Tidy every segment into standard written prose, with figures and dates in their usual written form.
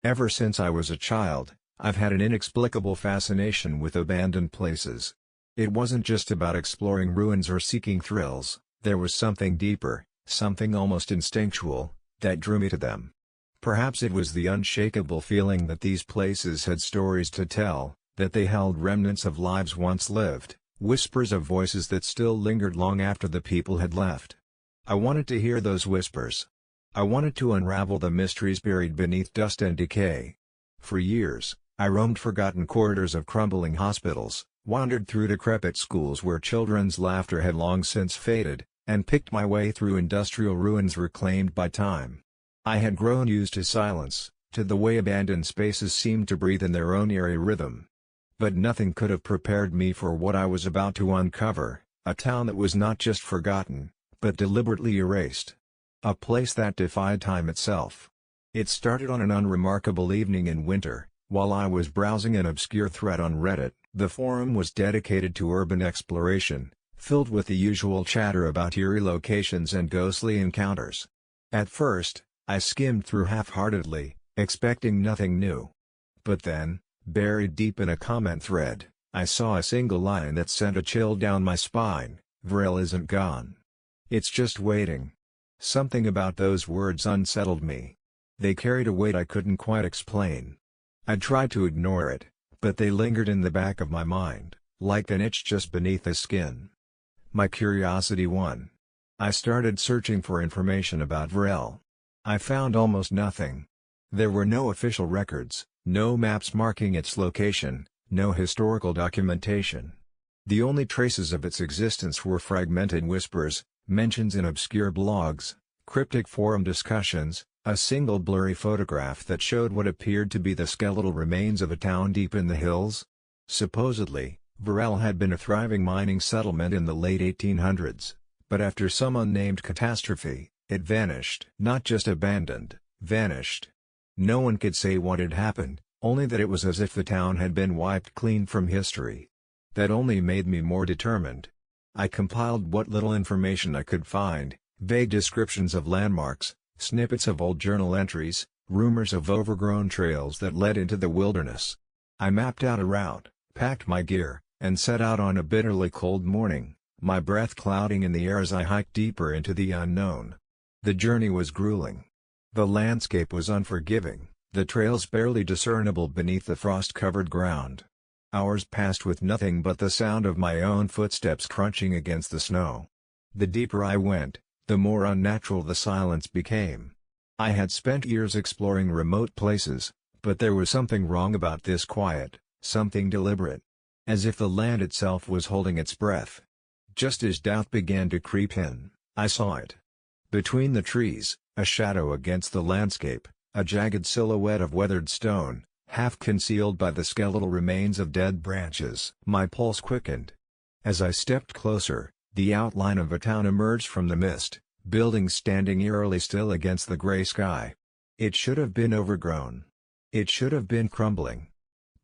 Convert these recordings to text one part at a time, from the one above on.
Ever since I was a child, I've had an inexplicable fascination with abandoned places. It wasn't just about exploring ruins or seeking thrills, there was something deeper, something almost instinctual, that drew me to them. Perhaps it was the unshakable feeling that these places had stories to tell, that they held remnants of lives once lived, whispers of voices that still lingered long after the people had left. I wanted to hear those whispers. I wanted to unravel the mysteries buried beneath dust and decay. For years, I roamed forgotten corridors of crumbling hospitals, wandered through decrepit schools where children's laughter had long since faded, and picked my way through industrial ruins reclaimed by time. I had grown used to silence, to the way abandoned spaces seemed to breathe in their own eerie rhythm. But nothing could have prepared me for what I was about to uncover, a town that was not just forgotten, but deliberately erased. A place that defied time itself. It started on an unremarkable evening in winter, while I was browsing an obscure thread on Reddit. The forum was dedicated to urban exploration, filled with the usual chatter about eerie locations and ghostly encounters. At first, I skimmed through half-heartedly, expecting nothing new. But then, buried deep in a comment thread, I saw a single line that sent a chill down my spine: "Virelle isn't gone. It's just waiting." Something about those words unsettled me. They carried a weight I couldn't quite explain. I tried to ignore it, but they lingered in the back of my mind, like an itch just beneath the skin. My curiosity won. I started searching for information about Virelle. I found almost nothing. There were no official records, no maps marking its location, no historical documentation. The only traces of its existence were fragmented whispers, mentions in obscure blogs, cryptic forum discussions, a single blurry photograph that showed what appeared to be the skeletal remains of a town deep in the hills. Supposedly, Virelle had been a thriving mining settlement in the late 1800s, but after some unnamed catastrophe, it vanished. Not just abandoned, vanished. No one could say what had happened, only that it was as if the town had been wiped clean from history. That only made me more determined. I compiled what little information I could find, vague descriptions of landmarks, snippets of old journal entries, rumors of overgrown trails that led into the wilderness. I mapped out a route, packed my gear, and set out on a bitterly cold morning, my breath clouding in the air as I hiked deeper into the unknown. The journey was grueling. The landscape was unforgiving, the trails barely discernible beneath the frost-covered ground. Hours passed with nothing but the sound of my own footsteps crunching against the snow. The deeper I went, the more unnatural the silence became. I had spent years exploring remote places, but there was something wrong about this quiet, something deliberate. As if the land itself was holding its breath. Just as doubt began to creep in, I saw it. Between the trees, a shadow against the landscape, a jagged silhouette of weathered stone, half concealed by the skeletal remains of dead branches. My pulse quickened. As I stepped closer, the outline of a town emerged from the mist, buildings standing eerily still against the gray sky. It should have been overgrown. It should have been crumbling.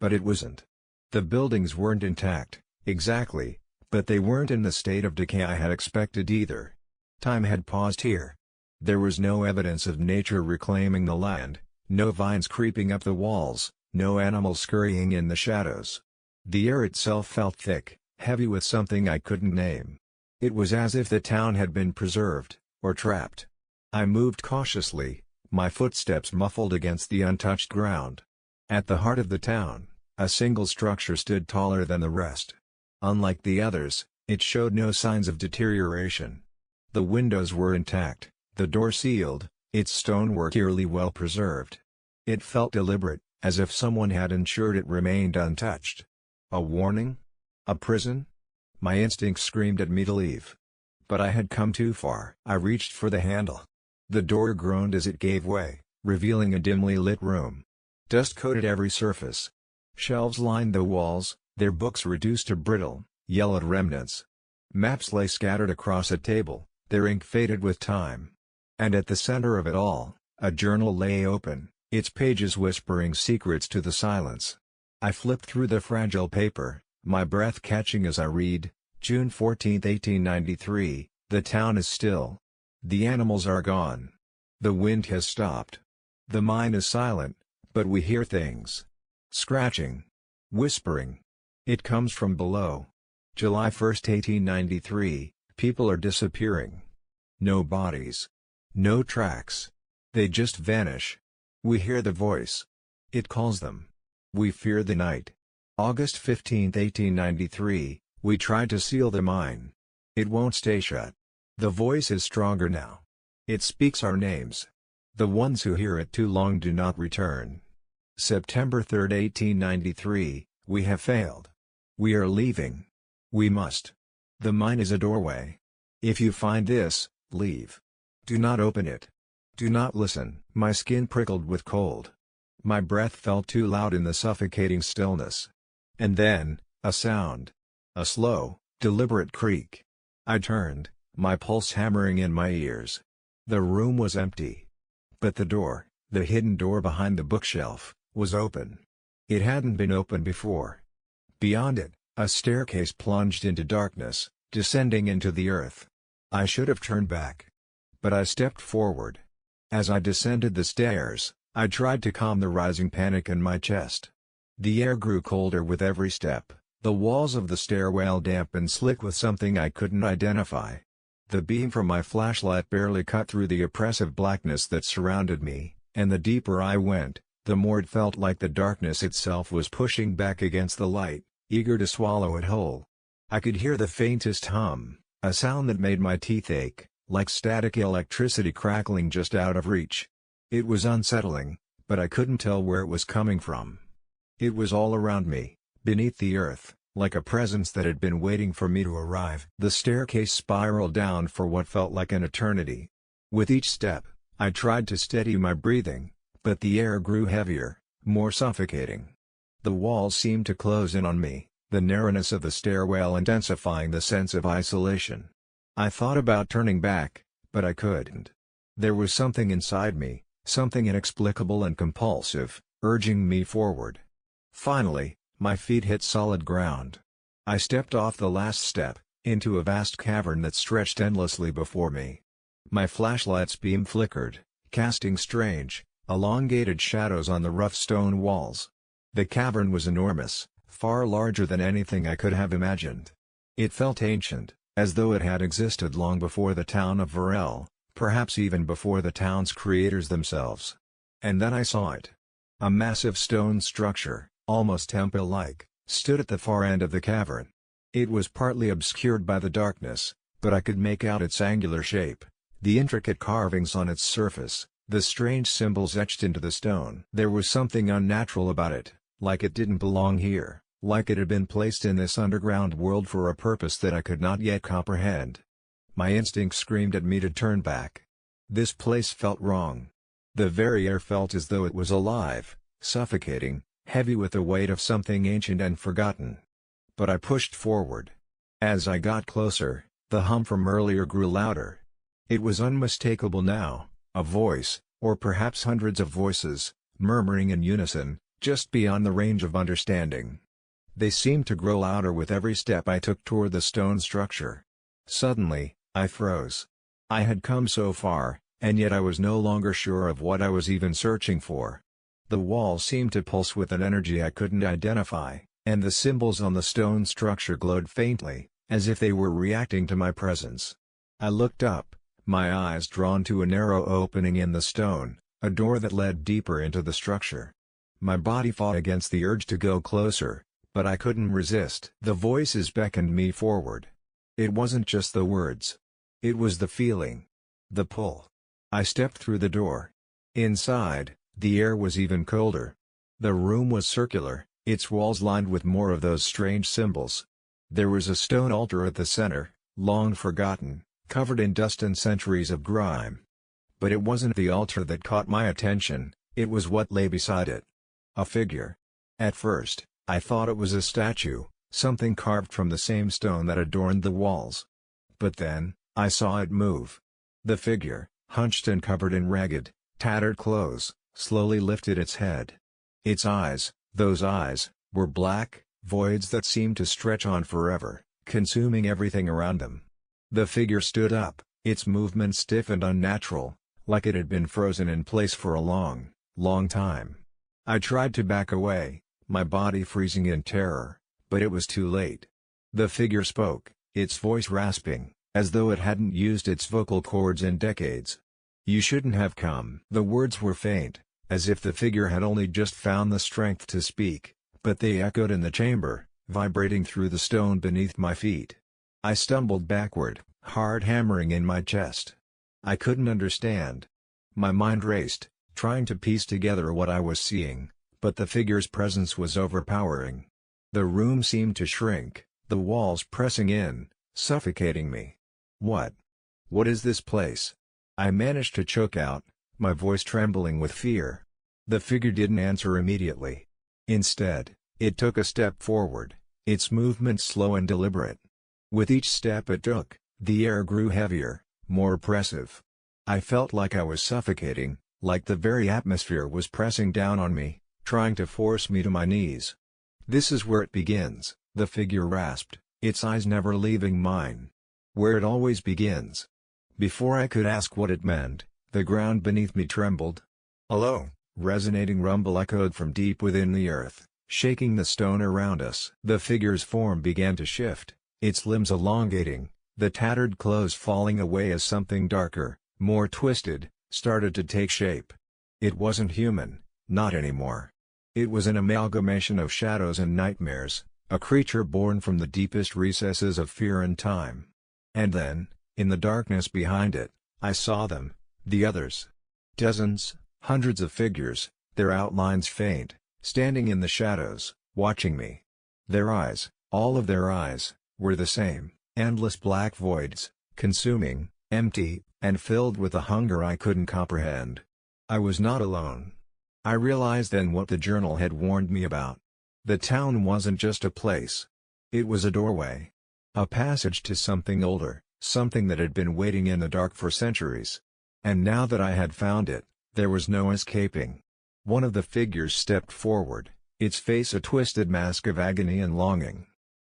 But it wasn't. The buildings weren't intact, exactly, but they weren't in the state of decay I had expected either. Time had paused here. There was no evidence of nature reclaiming the land, no vines creeping up the walls, no animals scurrying in the shadows. The air itself felt thick, heavy with something I couldn't name. It was as if the town had been preserved, or trapped. I moved cautiously, my footsteps muffled against the untouched ground. At the heart of the town, a single structure stood taller than the rest. Unlike the others, it showed no signs of deterioration. The windows were intact, the door sealed, its stonework eerily well preserved. It felt deliberate, as if someone had ensured it remained untouched. A warning? A prison? My instincts screamed at me to leave. But I had come too far. I reached for the handle. The door groaned as it gave way, revealing a dimly lit room. Dust coated every surface. Shelves lined the walls, their books reduced to brittle, yellowed remnants. Maps lay scattered across a table, their ink faded with time. And at the center of it all, a journal lay open, its pages whispering secrets to the silence. I flipped through the fragile paper, my breath catching as I read, June 14, 1893, the town is still. The animals are gone. The wind has stopped. The mine is silent, But we hear things. Scratching. Whispering. It comes from below. July 1, 1893, people are disappearing. No bodies. No tracks. They just vanish. We hear the voice. It calls them. We fear the night. August 15, 1893, we tried to seal the mine. It won't stay shut. The voice is stronger now. It speaks our names. The ones who hear it too long do not return. September 3, 1893, we have failed. We are leaving. We must. The mine is a doorway. If you find this, leave. Do not open it. Do not listen. My skin prickled with cold. My breath felt too loud in the suffocating stillness. And then, a sound. A slow, deliberate creak. I turned, my pulse hammering in my ears. The room was empty. But the door, the hidden door behind the bookshelf, was open. It hadn't been opened before. Beyond it, a staircase plunged into darkness, descending into the earth. I should have turned back. But I stepped forward. As I descended the stairs, I tried to calm the rising panic in my chest. The air grew colder with every step, the walls of the stairwell damp and slick with something I couldn't identify. The beam from my flashlight barely cut through the oppressive blackness that surrounded me, and the deeper I went, the more it felt like the darkness itself was pushing back against the light, eager to swallow it whole. I could hear the faintest hum, a sound that made my teeth ache, like static electricity crackling just out of reach. It was unsettling, but I couldn't tell where it was coming from. It was all around me, beneath the earth, like a presence that had been waiting for me to arrive. The staircase spiraled down for what felt like an eternity. With each step, I tried to steady my breathing, but the air grew heavier, more suffocating. The walls seemed to close in on me, the narrowness of the stairwell intensifying the sense of isolation. I thought about turning back, but I couldn't. There was something inside me, something inexplicable and compulsive, urging me forward. Finally, my feet hit solid ground. I stepped off the last step, into a vast cavern that stretched endlessly before me. My flashlight's beam flickered, casting strange, elongated shadows on the rough stone walls. The cavern was enormous, far larger than anything I could have imagined. It felt ancient, as though it had existed long before the town of Virelle, perhaps even before the town's creators themselves. And then I saw it. A massive stone structure, almost temple-like, stood at the far end of the cavern. It was partly obscured by the darkness, but I could make out its angular shape, the intricate carvings on its surface, the strange symbols etched into the stone. There was something unnatural about it, like it didn't belong here, like it had been placed in this underground world for a purpose that I could not yet comprehend. My instinct screamed at me to turn back. This place felt wrong. The very air felt as though it was alive, suffocating, heavy with the weight of something ancient and forgotten. But I pushed forward. As I got closer, the hum from earlier grew louder. It was unmistakable now, a voice, or perhaps hundreds of voices, murmuring in unison, just beyond the range of understanding. They seemed to grow louder with every step I took toward the stone structure. Suddenly, I froze. I had come so far, and yet I was no longer sure of what I was even searching for. The wall seemed to pulse with an energy I couldn't identify, and the symbols on the stone structure glowed faintly, as if they were reacting to my presence. I looked up, my eyes drawn to a narrow opening in the stone, a door that led deeper into the structure. My body fought against the urge to go closer, but I couldn't resist. The voices beckoned me forward. It wasn't just the words. It was the feeling. The pull. I stepped through the door. Inside, the air was even colder. The room was circular, its walls lined with more of those strange symbols. There was a stone altar at the center, long forgotten, covered in dust and centuries of grime. But it wasn't the altar that caught my attention, it was what lay beside it. A figure. At first, I thought it was a statue, something carved from the same stone that adorned the walls. But then, I saw it move. The figure, hunched and covered in ragged, tattered clothes, slowly lifted its head. Its eyes, those eyes, were black, voids that seemed to stretch on forever, consuming everything around them. The figure stood up, its movement stiff and unnatural, like it had been frozen in place for a long, long time. I tried to back away, my body freezing in terror, but it was too late. The figure spoke, its voice rasping, as though it hadn't used its vocal cords in decades. "You shouldn't have come." The words were faint, as if the figure had only just found the strength to speak, but they echoed in the chamber, vibrating through the stone beneath my feet. I stumbled backward, heart hammering in my chest. I couldn't understand. My mind raced, trying to piece together what I was seeing, but the figure's presence was overpowering. The room seemed to shrink, the walls pressing in, suffocating me. What is this place?" I managed to choke out, my voice trembling with fear. The figure didn't answer immediately. Instead, it took a step forward, its movement slow and deliberate. With each step it took, the air grew heavier, more oppressive. I felt like I was suffocating, like the very atmosphere was pressing down on me, trying to force me to my knees. "This is where it begins," the figure rasped, its eyes never leaving mine. "Where it always begins." Before I could ask what it meant, the ground beneath me trembled. "Hello," resonating rumble echoed from deep within the earth, shaking the stone around us. The figure's form began to shift, its limbs elongating, the tattered clothes falling away as something darker, more twisted, started to take shape. It wasn't human, not anymore. It was an amalgamation of shadows and nightmares, a creature born from the deepest recesses of fear and time. And then, in the darkness behind it, I saw them, the others. Dozens, hundreds of figures, their outlines faint, standing in the shadows, watching me. Their eyes, all of their eyes, were the same, endless black voids, consuming, empty, and filled with a hunger I couldn't comprehend. I was not alone. I realized then what the journal had warned me about. The town wasn't just a place. It was a doorway. A passage to something older, something that had been waiting in the dark for centuries. And now that I had found it, there was no escaping. One of the figures stepped forward, its face a twisted mask of agony and longing.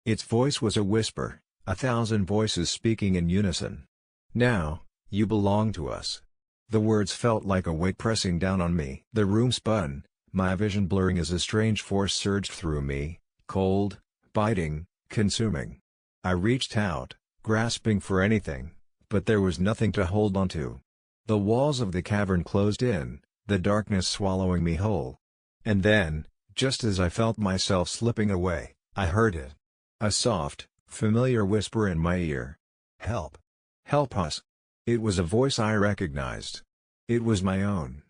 Its voice was a whisper, 1,000 voices speaking in unison. "Now, you belong to us." The words felt like a weight pressing down on me. The room spun, my vision blurring as a strange force surged through me, cold, biting, consuming. I reached out, grasping for anything, but there was nothing to hold onto. The walls of the cavern closed in, the darkness swallowing me whole. And then, just as I felt myself slipping away, I heard it. A soft, familiar whisper in my ear. "Help! Help us!" It was a voice I recognized. It was my own.